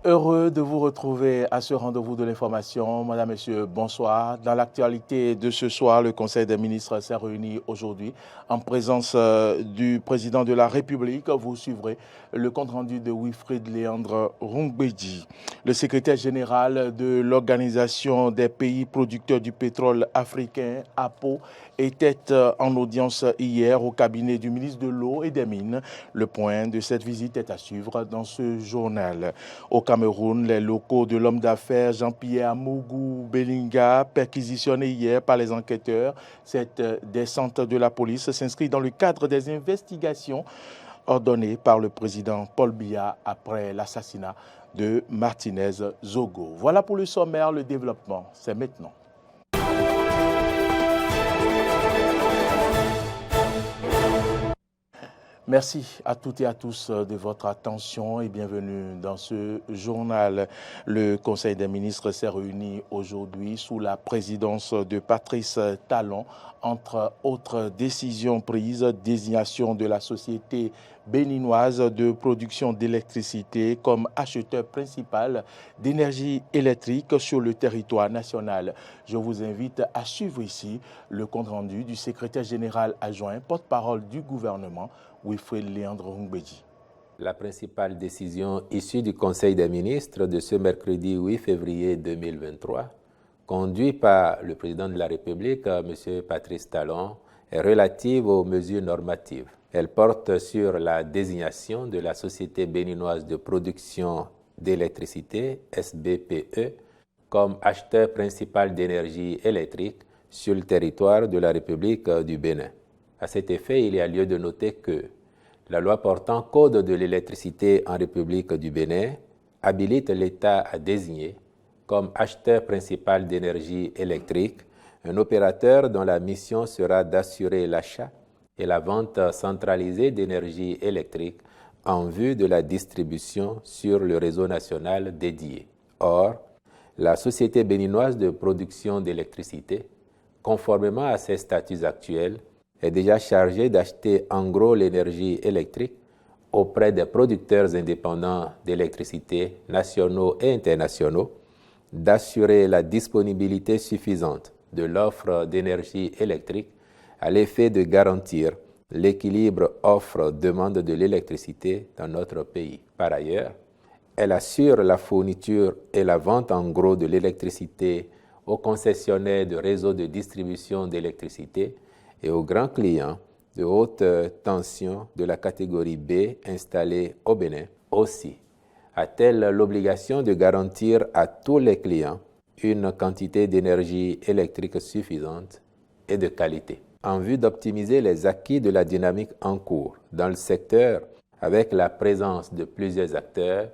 Heureux de vous retrouver à ce rendez-vous de l'information. Madame, Messieurs, bonsoir. Dans l'actualité de ce soir, le Conseil des ministres s'est réuni aujourd'hui en présence du président de la République. Vous suivrez le compte-rendu de Wilfried Léandre Rungbeji. Le secrétaire général de l'Organisation des pays producteurs du pétrole africain, APO, était en audience hier au cabinet du ministre de l'Eau et des Mines. Le point de cette visite est à suivre dans ce journal. Au Cameroun, les locaux de l'homme d'affaires Jean-Pierre Amougou Belinga, perquisitionnés hier par les enquêteurs. Cette descente de la police s'inscrit dans le cadre des investigations ordonnées par le président Paul Biya après l'assassinat de Martinez Zogo. Voilà pour le sommaire, le développement, c'est maintenant. Merci à toutes et à tous de votre attention et bienvenue dans ce journal. Le Conseil des ministres s'est réuni aujourd'hui sous la présidence de Patrice Talon. Entre autres décisions prises, désignation de la société béninoise de production d'électricité comme acheteur principal d'énergie électrique sur le territoire national. Je vous invite à suivre ici le compte-rendu du secrétaire général adjoint, porte-parole du gouvernement, Wilfried Léandre Rungbeji. La principale décision issue du Conseil des ministres de ce mercredi 8 février 2023, conduit par le président de la République, M. Patrice Talon, est relative aux mesures normatives. Elle porte sur la désignation de la Société béninoise de production d'électricité, SBPE, comme acheteur principal d'énergie électrique sur le territoire de la République du Bénin. À cet effet, il y a lieu de noter que la loi portant Code de l'électricité en République du Bénin habilite l'État à désigner comme acheteur principal d'énergie électrique un opérateur dont la mission sera d'assurer l'achat et la vente centralisée d'énergie électrique en vue de la distribution sur le réseau national dédié. Or, la Société béninoise de production d'électricité, conformément à ses statuts actuels, est déjà chargée d'acheter en gros l'énergie électrique auprès des producteurs indépendants d'électricité nationaux et internationaux, d'assurer la disponibilité suffisante de l'offre d'énergie électrique à l'effet de garantir l'équilibre offre-demande de l'électricité dans notre pays. Par ailleurs, elle assure la fourniture et la vente en gros de l'électricité aux concessionnaires de réseaux de distribution d'électricité et aux grands clients de haute tension de la catégorie B installés au Bénin. Aussi, a-t-elle l'obligation de garantir à tous les clients une quantité d'énergie électrique suffisante et de qualité. En vue d'optimiser les acquis de la dynamique en cours dans le secteur avec la présence de plusieurs acteurs,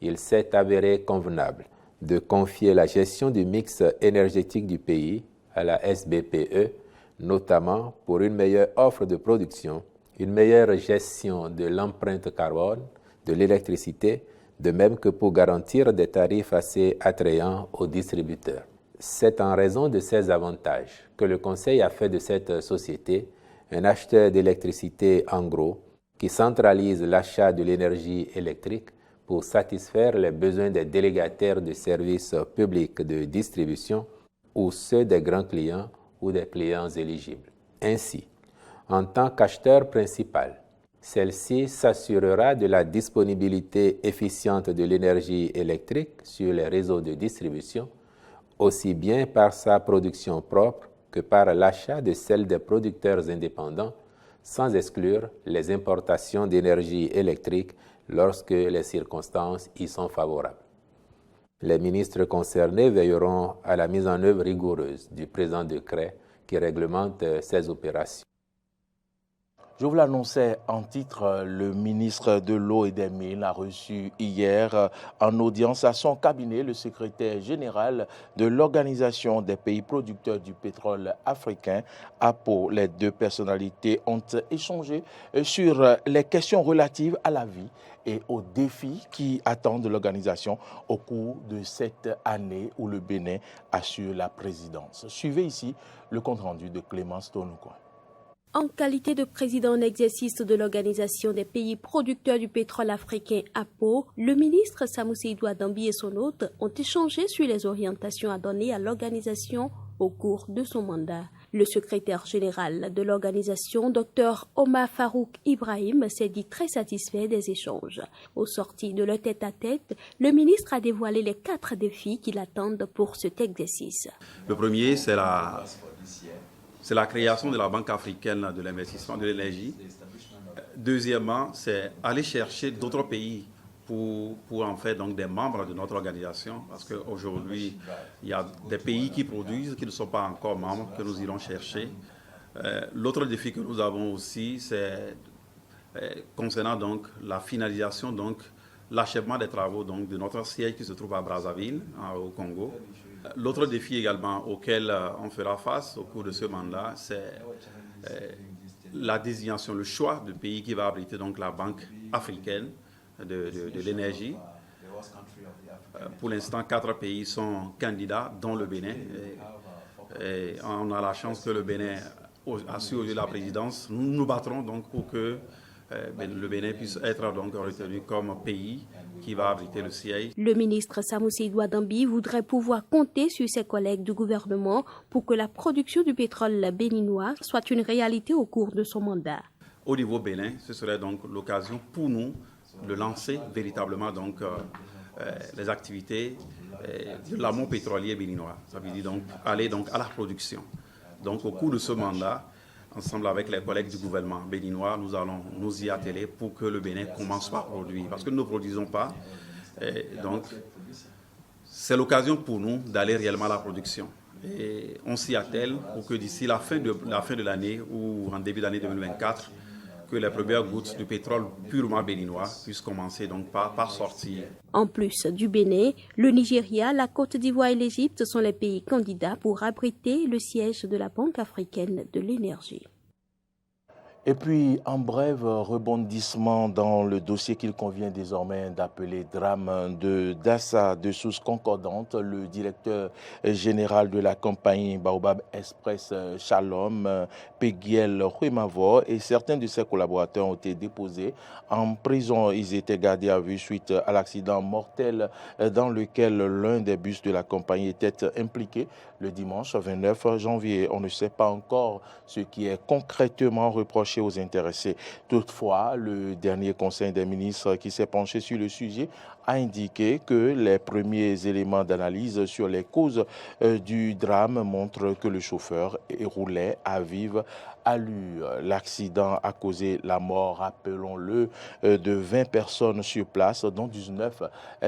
il s'est avéré convenable de confier la gestion du mix énergétique du pays à la SBPE, notamment pour une meilleure offre de production, une meilleure gestion de l'empreinte carbone de l'électricité, de même que pour garantir des tarifs assez attrayants aux distributeurs. C'est en raison de ces avantages que le Conseil a fait de cette société un acheteur d'électricité en gros qui centralise l'achat de l'énergie électrique pour satisfaire les besoins des délégataires de services publics de distribution ou ceux des grands clients ou des clients éligibles. Ainsi, en tant qu'acheteur principal, celle-ci s'assurera de la disponibilité efficiente de l'énergie électrique sur les réseaux de distribution, aussi bien par sa production propre que par l'achat de celle des producteurs indépendants, sans exclure les importations d'énergie électrique lorsque les circonstances y sont favorables. Les ministres concernés veilleront à la mise en œuvre rigoureuse du présent décret qui réglemente ces opérations. Je vous l'annonçais en titre, le ministre de l'Eau et des Mines a reçu hier en audience à son cabinet le secrétaire général de l'Organisation des pays producteurs du pétrole africain, APO. Les deux personnalités ont échangé sur les questions relatives à la vie et aux défis qui attendent l'organisation au cours de cette année où le Bénin assure la présidence. Suivez ici le compte-rendu de Clémence Tonoukoua. En qualité de président en exercice de l'Organisation des pays producteurs du pétrole africain APO, le ministre Samoussi Douadambi et son hôte ont échangé sur les orientations à donner à l'organisation au cours de son mandat. Le secrétaire général de l'organisation, Dr Omar Farouk Ibrahim, s'est dit très satisfait des échanges. Au sorti de leur tête-à-tête, le ministre a dévoilé les 4 défis qui l'attendent pour cet exercice. Le premier, c'est la création de la Banque africaine de l'investissement de l'énergie. Deuxièmement, c'est aller chercher d'autres pays pour en faire donc des membres de notre organisation, parce qu'aujourd'hui, il y a des pays qui produisent, qui ne sont pas encore membres, que nous irons chercher. L'autre défi que nous avons aussi, c'est concernant donc la finalisation, donc l'achèvement des travaux donc, de notre siège qui se trouve à Brazzaville, au Congo. L'autre défi également auquel on fera face au cours de ce mandat, c'est la désignation, le choix du pays qui va abriter donc la Banque africaine de l'énergie. Pour l'instant, 4 pays sont candidats, dont le Bénin. Et on a la chance que le Bénin assure aujourd'hui la présidence. Nous nous battrons donc pour que le Bénin puisse être donc retenu comme pays qui va abriter le siège. Le ministre Samoussi Douadambi voudrait pouvoir compter sur ses collègues du gouvernement pour que la production du pétrole béninois soit une réalité au cours de son mandat. Au niveau Bénin, ce serait donc l'occasion pour nous de lancer véritablement donc les activités de l'amont pétrolier béninois. Ça veut dire donc aller donc à la production. Donc au cours de ce mandat, ensemble avec les collègues du gouvernement béninois, nous allons nous y atteler pour que le Bénin commence par produire. Parce que nous ne produisons pas. Donc, c'est l'occasion pour nous d'aller réellement à la production. Et on s'y attelle pour que d'ici la fin de l'année ou en début d'année 2024, que les premières gouttes de pétrole purement béninois puissent commencer donc par sortir. En plus du Bénin, le Nigeria, la Côte d'Ivoire et l'Égypte sont les pays candidats pour abriter le siège de la Banque africaine de l'énergie. Et puis, en bref, rebondissement dans le dossier qu'il convient désormais d'appeler drame de Dassa de sources concordantes. Le directeur général de la compagnie Baobab Express Shalom, Peguiel Huimavo, et certains de ses collaborateurs ont été déposés en prison. Ils étaient gardés à vue suite à l'accident mortel dans lequel l'un des bus de la compagnie était impliqué le dimanche 29 janvier. On ne sait pas encore ce qui est concrètement reproché aux intéressés. Toutefois, le dernier conseil des ministres qui s'est penché sur le sujet a indiqué que les premiers éléments d'analyse sur les causes du drame montrent que le chauffeur roulait à vive allure. L'accident a causé la mort, rappelons-le, de 20 personnes sur place, dont 19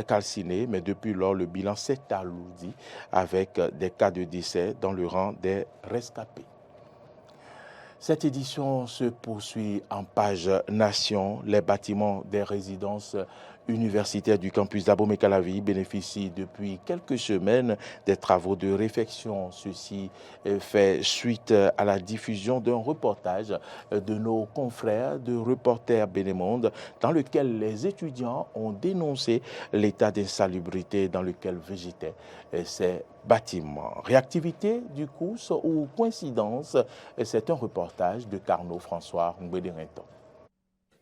calcinées, mais depuis lors, le bilan s'est alourdi avec des cas de décès dans le rang des rescapés. Cette édition se poursuit en page Nation. Les bâtiments des résidences universitaires du campus d'Abomey-Calavi bénéficient depuis quelques semaines des travaux de réfection. Ceci fait suite à la diffusion d'un reportage de nos confrères de Reporters Bénémonde dans lequel les étudiants ont dénoncé l'état d'insalubrité dans lequel végétaient ces bâtiments. Réactivité du cours ou coïncidence, c'est un reportage de Carnot François Ngwederinton.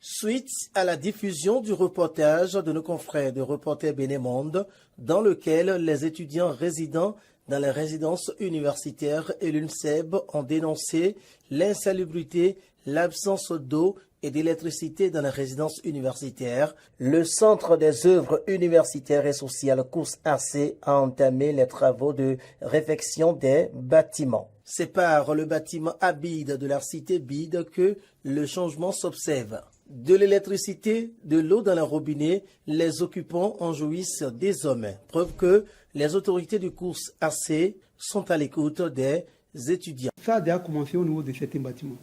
Suite à la diffusion du reportage de nos confrères de Reporters Bénémonde, dans lequel les étudiants résidant dans les résidences universitaires et l'UNSEB ont dénoncé l'insalubrité, l'absence d'eau et d'électricité dans les résidences universitaires, le Centre des œuvres universitaires et sociales COUS-AC a entamé les travaux de réfection des bâtiments. C'est par le bâtiment Abide de la cité Bide que le changement s'observe. De l'électricité, de l'eau dans le robinet, les occupants en jouissent désormais. Preuve que les autorités du COUS-AC sont à l'écoute des étudiants. Ça a déjà commencé au niveau de certains bâtiments.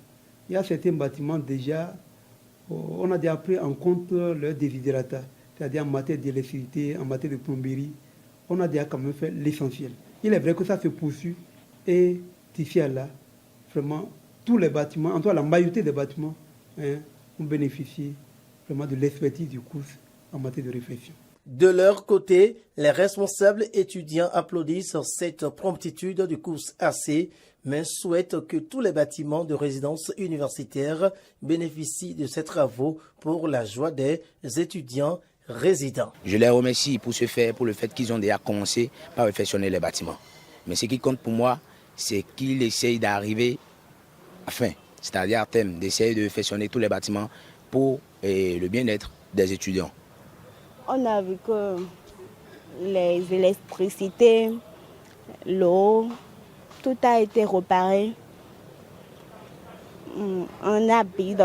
Il y a certains bâtiments déjà, on a déjà pris en compte leur désidérata, c'est-à-dire en matière d'électricité, en matière de plomberie, on a déjà quand même fait l'essentiel. Il est vrai que ça se poursuit et d'ici à là, vraiment, tous les bâtiments, en tout cas la majorité des bâtiments, ont bénéficié vraiment de l'expertise du cours en matière de réflexion. De leur côté, les responsables étudiants applaudissent cette promptitude du COUS-AC mais souhaite que tous les bâtiments de résidence universitaire bénéficient de ces travaux pour la joie des étudiants résidents. Je les remercie pour le fait qu'ils ont déjà commencé par réfectionner les bâtiments. Mais ce qui compte pour moi, c'est qu'ils essayent d'arriver à fin, c'est-à-dire à terme, d'essayer de réfectionner tous les bâtiments pour le bien-être des étudiants. On a vu que les électricités, l'eau, tout a été réparé. On habite.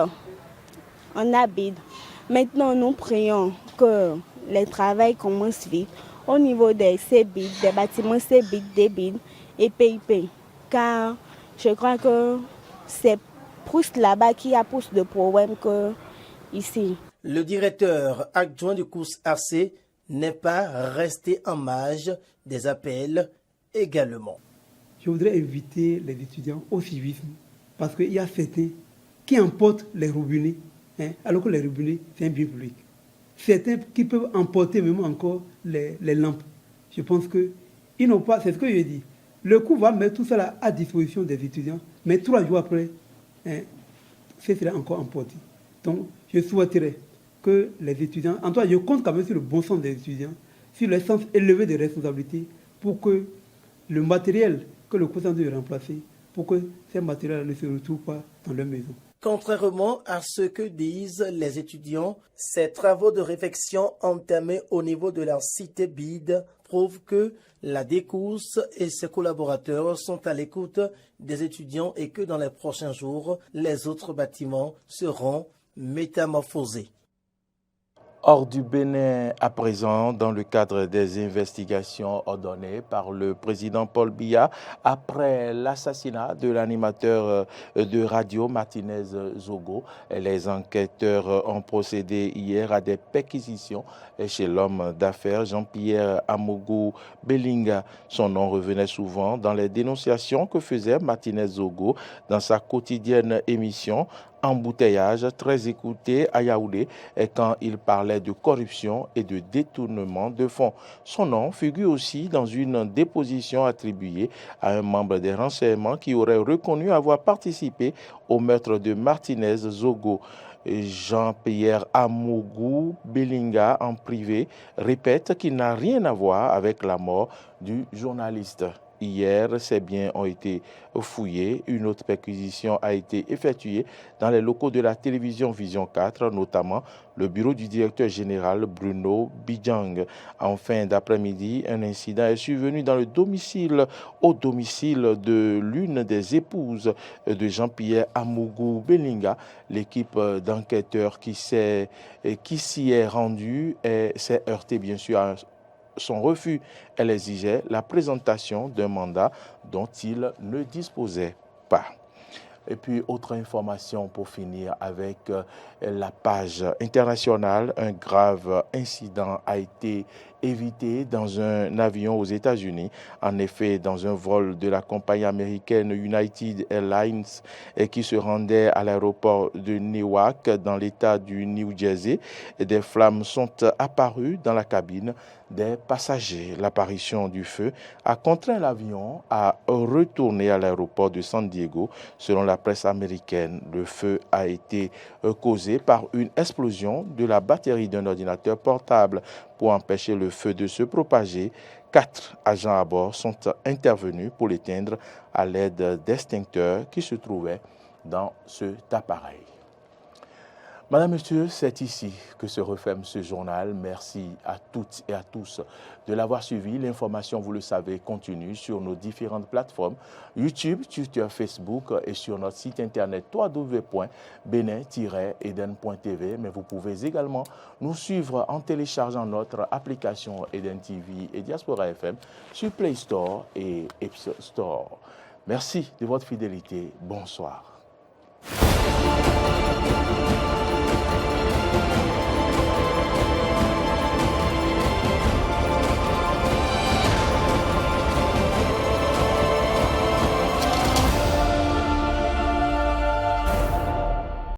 Maintenant, nous prions que les travaux commencent vite au niveau des CBID, des bâtiments CBID, DBID et PIP. Car je crois que c'est plus là-bas qu'il y a plus de problèmes qu'ici. Le directeur adjoint du COUS-AC n'est pas resté en marge des appels également. Je voudrais inviter les étudiants au civisme parce qu'il y a certains qui emportent les robinets, alors que les robinets, c'est un bien public. Certains qui peuvent emporter même encore les lampes. Je pense qu'ils n'ont pas, c'est ce que je dis. Le coup va mettre tout ça à disposition des étudiants, mais 3 jours après, ce sera encore emporté. Donc, je souhaiterais que les étudiants, en tout cas, je compte quand même sur le bon sens des étudiants, sur le sens élevé des responsabilités, pour que le matériel que le cours doit remplacer, pour que ces matériels ne se retrouvent pas dans leur maison. Contrairement à ce que disent les étudiants, ces travaux de réfection entamés au niveau de la cité BID prouvent que la DECOUS et ses collaborateurs sont à l'écoute des étudiants et que dans les prochains jours, les autres bâtiments seront métamorphosés. Hors du Bénin à présent, dans le cadre des investigations ordonnées par le président Paul Biya après l'assassinat de l'animateur de radio Martinez Zogo, les enquêteurs ont procédé hier à des perquisitions chez l'homme d'affaires Jean-Pierre Amougou Belinga. Son nom revenait souvent dans les dénonciations que faisait Martinez Zogo dans sa quotidienne émission Embouteillage, très écouté à Yaoundé, quand il parlait de corruption et de détournement de fonds. Son nom figure aussi dans une déposition attribuée à un membre des renseignements qui aurait reconnu avoir participé au meurtre de Martinez Zogo. Jean-Pierre Amougou Belinga, en privé, répète qu'il n'a rien à voir avec la mort du journaliste. Hier, ces biens ont été fouillés. Une autre perquisition a été effectuée dans les locaux de la télévision Vision 4, notamment le bureau du directeur général Bruno Bidjang. En fin d'après-midi, un incident est survenu dans le domicile, au domicile de l'une des épouses de Jean-Pierre Amougou Belinga. L'équipe d'enquêteurs qui s'y est rendue s'est heurtée bien sûr à son refus. Elle exigeait la présentation d'un mandat dont il ne disposait pas. Et puis, autre information pour finir avec la page internationale. Un grave incident a été évité dans un avion aux États-Unis. En effet, dans un vol de la compagnie américaine United Airlines qui se rendait à l'aéroport de Newark dans l'État du New Jersey, des flammes sont apparues dans la cabine des passagers. L'apparition du feu a contraint l'avion à retourner à l'aéroport de San Diego. Selon la presse américaine, le feu a été causé par une explosion de la batterie d'un ordinateur portable. Pour empêcher le feu de se propager, 4 agents à bord sont intervenus pour l'éteindre à l'aide d'extincteurs qui se trouvaient dans cet appareil. Madame, Monsieur, c'est ici que se referme ce journal. Merci à toutes et à tous de l'avoir suivi. L'information, vous le savez, continue sur nos différentes plateformes YouTube, Twitter, Facebook et sur notre site internet www.benin-eden.tv. Mais vous pouvez également nous suivre en téléchargeant notre application Eden TV et Diaspora FM sur Play Store et App Store. Merci de votre fidélité. Bonsoir.